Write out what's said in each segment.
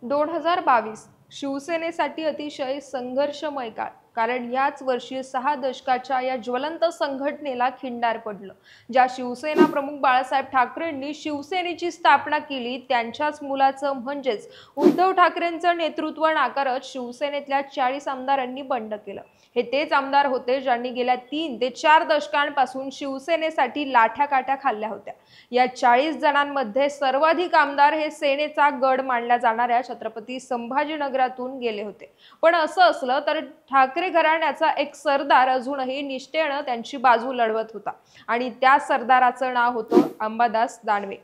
2022 शिवसेनेसाठी अतिशय संघर्षमय काळ, कारण याच वर्षी 6 दशकाच्या या ज्वलंत संघटनेला खिंडार पडलं. ज्या शिवसेना प्रमुख बाळासाहेब ठाकरेंनी शिवसेनेची स्थापना केली, त्यांच्याच मुलाचं म्हणजेच उद्धव ठाकरेंचं नेतृत्व नाकारत शिवसेनेतल्या 40 आमदारांनी बंड केलं. हे तेच आमदार होते ज्यांनी गेल्या 3 ते 4 दशकांपासून शिवसेनेसाठी लाठ्या-काठ्या खाल्ल्या होत्या. या 40 जणांमध्ये सर्वाधिक आमदार हे सेनेचा गड मानल्या जाणाऱ्या छत्रपती संभाजीनगरातून गेले होते. पण असं असलं तर ठाकरे घराण्याचा एक सरदार अजूनही निष्ठेनं त्यांची बाजू लढवत होता आणि त्या सरदाराचं नाव होतं अंबादास दानवे.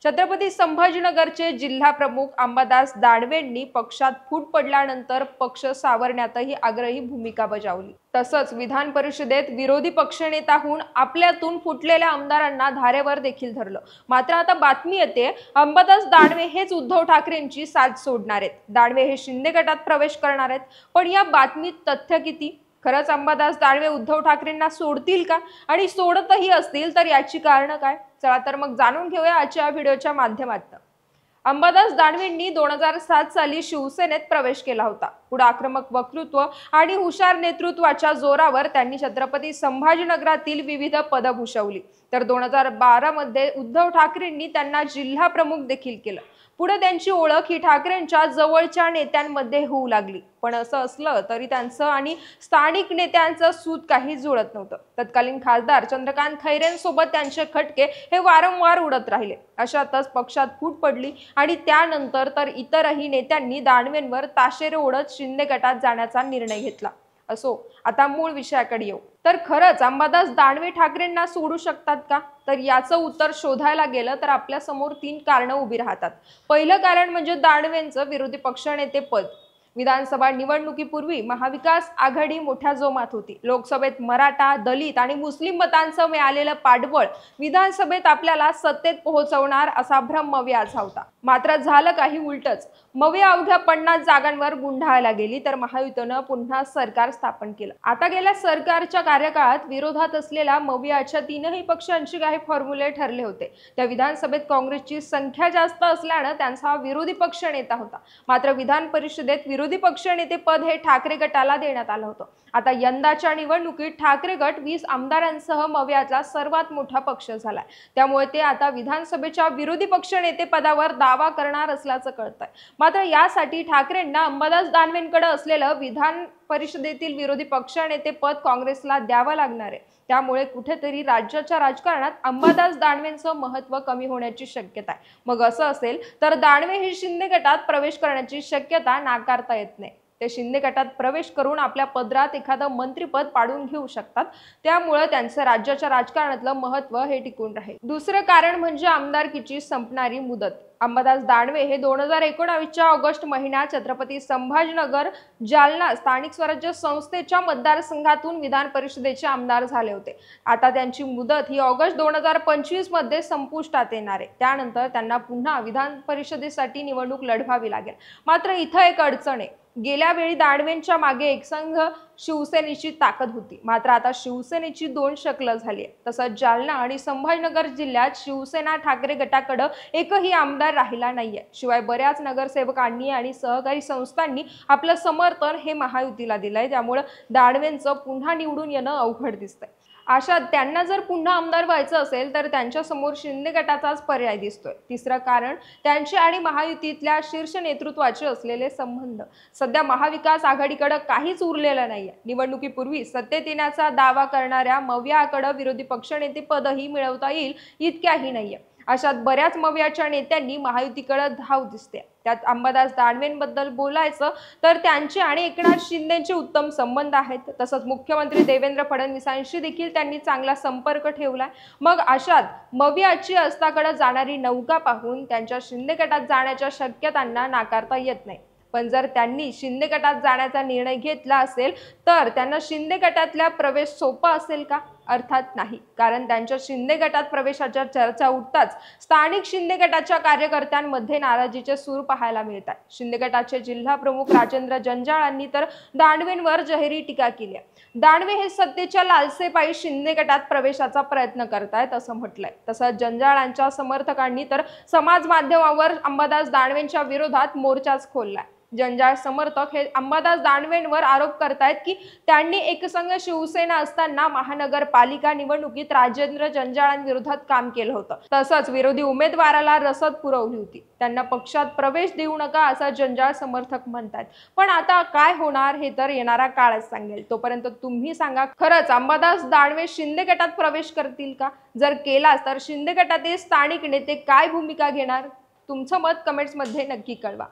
छत्रपती संभाजीनगरचे जिल्हा प्रमुख अंबादास दानवेंनी पक्षात फूट पडल्यानंतर पक्ष सावरण्यातही आग्रही भूमिका बजावली. तसंच विधान परिषदेत विरोधी पक्षनेताहून आपल्यातून फुटलेल्या आमदारांना धारेवर देखील धरलं. मात्र आता बातमी येते, अंबादास दानवे हेच उद्धव ठाकरेंची साथ सोडणार आहेत. दानवे हे शिंदे गटात प्रवेश करणार आहेत. पण या बातमीत तथ्य किती? खरंच अंबादास दानवे उद्धव ठाकरेंना सोडतील का? आणि सोडतही असतील तर याची कारणं काय? चला तर मग जाणून घेऊया आजच्या व्हिडिओच्या माध्यमातून. अंबादास दानवेंनी 2007 साली शिवसेनेत प्रवेश केला होता. पुढे आक्रमक वक्तृत्व आणि हुशार नेतृत्वाच्या जोरावर त्यांनी छत्रपती संभाजीनगरातील विविध पदं भूषवली. तर 2012 मध्ये उद्धव ठाकरेंनी त्यांना जिल्हा प्रमुख देखील केलं. पुढे त्यांची ओळख ही ठाकरेंच्या जवळच्या नेत्यांमध्ये होऊ लागली. पण असं असलं तरी त्यांचं आणि स्थानिक नेत्यांचं सूत काही जुळत नव्हतं. तत्कालीन खासदार चंद्रकांत खैरेंसोबत त्यांचे खटके हे वारंवार उडत राहिले. अशातच पक्षात फूट पडली आणि त्यानंतर तर इतरही नेत्यांनी दानवेंवर ताशेरे ओढत शिंदे गटात जाण्याचा निर्णय घेतला. असो, आता मूळ विषयाकडे येऊ. तर खरंच अंबादास दानवे ठाकरेंना सोडू शकतात का? तर याचं उत्तर शोधायला गेलं तर आपल्या समोर 3 कारणं उभी राहतात. पहिलं कारण म्हणजे दानवेंचं विरोधी पक्षनेते पद. विधानसभा निवडणुकीपूर्वी महाविकास आघाडी मोठ्या जोमात होती. लोकसभेत मराठा, दलित आणि मुस्लिम मतांचं मिळालेलं पाठबळ विधानसभेत आपल्याला सत्तेत पोहोचवणार असा भ्रम मव्याचा होता. मात्र झालं काही उलटच. मव्या अवघ्या 50 जागांवर गुंडाळला गेली तर महायुतीनं पुन्हा सरकार स्थापन केलं. आता गेल्या सरकारच्या कार्यकाळात विरोधात असलेल्या मव्याच्या 3ही पक्षांची काही फॉर्म्युले ठरले होते. त्या विधानसभेत काँग्रेसची संख्या जास्त असल्यानं त्यांचा विरोधी पक्ष नेता होता. मात्र विधान परिषदेत विरोधी पक्षनेते पद हे ठाकरे गटाला देण्यात आलं होतं. आता यंदाच्या निवडणुकीत ठाकरे गट 20 आमदारांसह मव्याचा सर्वात मोठा पक्ष झालाय. त्यामुळे ते आता विधानसभेच्या विरोधी पक्षनेते पदावर दावा करणार असल्याचं कळतंय. मात्र यासाठी ठाकरेंना अंबादास दानवेंकडे असलेलं विधान परिषदेतील विरोधी पक्षनेते पद काँग्रेसला द्यावं लागणार आहे. त्यामुळे कुठेतरी राज्याच्या राजकारणात अंबादास दानवेंचं महत्त्व कमी होण्याची शक्यता आहे. मग असं असेल तर दानवे हे शिंदे गटात प्रवेश करण्याची शक्यता नाकारता येत नाही. ते शिंदे गटात प्रवेश करून आपल्या पदरात एखादं मंत्रिपद पाडून घेऊ शकतात. त्यामुळे त्यांचं राज्याच्या राजकारणातलं महत्त्व हे टिकून राहील. दुसरं कारण म्हणजे आमदारकीची संपणारी मुदत. अंबादास दानवे हे 2019च्या ऑगस्ट महिन्यात छत्रपती संभाजीनगर जालना स्थानिक स्वराज्य संस्थेच्या मतदारसंघातून विधान परिषदेचे आमदार झाले होते. आता त्यांची मुदत ही ऑगस्ट 2025 मध्ये संपुष्टात येणार आहे. त्यानंतर त्यांना पुन्हा विधान परिषदेसाठी निवडणूक लढवावी लागेल. मात्र इथं एक अडचण आहे. गेल्या वेळी दानवेंच्या मागे एकसंघ शिवसेनेची ताकद होती. मात्र आता शिवसेनेची 2 शकलं झाली आहे. तसंच जालना आणि संभाजीनगर जिल्ह्यात शिवसेना ठाकरे गटाकडे एकही आमदार राहिला नाहीये. शिवाय बऱ्याच नगरसेवकांनी आणि सहकारी संस्थांनी आपलं समर्थन हे महायुतीला दिलंय. त्यामुळे दानवेंचं पुन्हा निवडून येणं अवघड दिसतंय. अशा त्यांना जर पुन्हा आमदार व्हायचं असेल तर त्यांच्या समोर शिंदे गटाचाच पर्याय दिसतोय. तिसरं कारण त्यांचे आणि महायुतीतल्या शीर्ष नेतृत्वाचे असलेले संबंध. सध्या महाविकास आघाडीकडे काहीच उरलेलं नाहीये. निवडणुकीपूर्वी सत्तेत येण्याचा दावा करणाऱ्या मव्याकडे विरोधी पक्षनेते पदही मिळवता येईल इतक्याही नाहीये. अशात बऱ्याच मव्याच्या नेत्यांनी महायुतीकडे धाव दिसते. त्यात अंबादास दानवेंबद्दल बोलायचं तर त्यांचे आणि एकनाथ शिंदेचे उत्तम संबंध आहेत. तसंच मुख्यमंत्री देवेंद्र फडणवीसांशी देखील त्यांनी चांगला संपर्क ठेवलाय. मग अशात मव्याची अस्ताकडे जाणारी नौका पाहून त्यांच्या शिंदे गटात जाण्याच्या शक्यतांना नाकारता येत नाही. पण जर त्यांनी शिंदे गटात जाण्याचा निर्णय घेतला असेल तर त्यांना शिंदे गटातला प्रवेश सोपा असेल का? अर्थात नाही, कारण त्यांच्या शिंदे गटात प्रवेशाच्या चर्चा उठताच स्थानिक शिंदे गटाच्या कार्यकर्त्यांमध्ये नाराजीचे सूर पाहायला मिळतात। शिंदे गटाचे जिल्हा प्रमुख राजेंद्र जंजाळांनी तर दानवेंवर जाहीर टीका केली आहे। दानवे हे सत्तेच्या लालसेपायी शिंदे गटात प्रवेशाचा प्रयत्न करतायत असं म्हटलंय। तसंच जंजाळांच्या समर्थकांनी तर समाज माध्यमावर अंबादास दानवेंच्या विरोधात मोर्चाच खोललाय। जंजाळ समर्थक हे अंबादास दानवेंवर आरोप करतायत की त्यांनी एकसंघ शिवसेना असताना महानगरपालिका निवडणुकीत राजेंद्र जंजाळांविरोधात काम केलं होतं, तसंच विरोधी उमेदवाराला रसद पुरवली होती, त्यांना पक्षात प्रवेश देऊ नका असं जंजाळ समर्थक म्हणतात। पण आता काय होणार हे तर येणारा काळच सांगेल। तोपर्यंत तुम्ही सांगा, खरंच अंबादास दानवे शिंदे गटात प्रवेश करतील का? जर केलाच तर शिंदे गटातील स्थानिक नेते काय भूमिका घेणार? तुमचं मत कमेंट्समध्ये नक्की कळवा।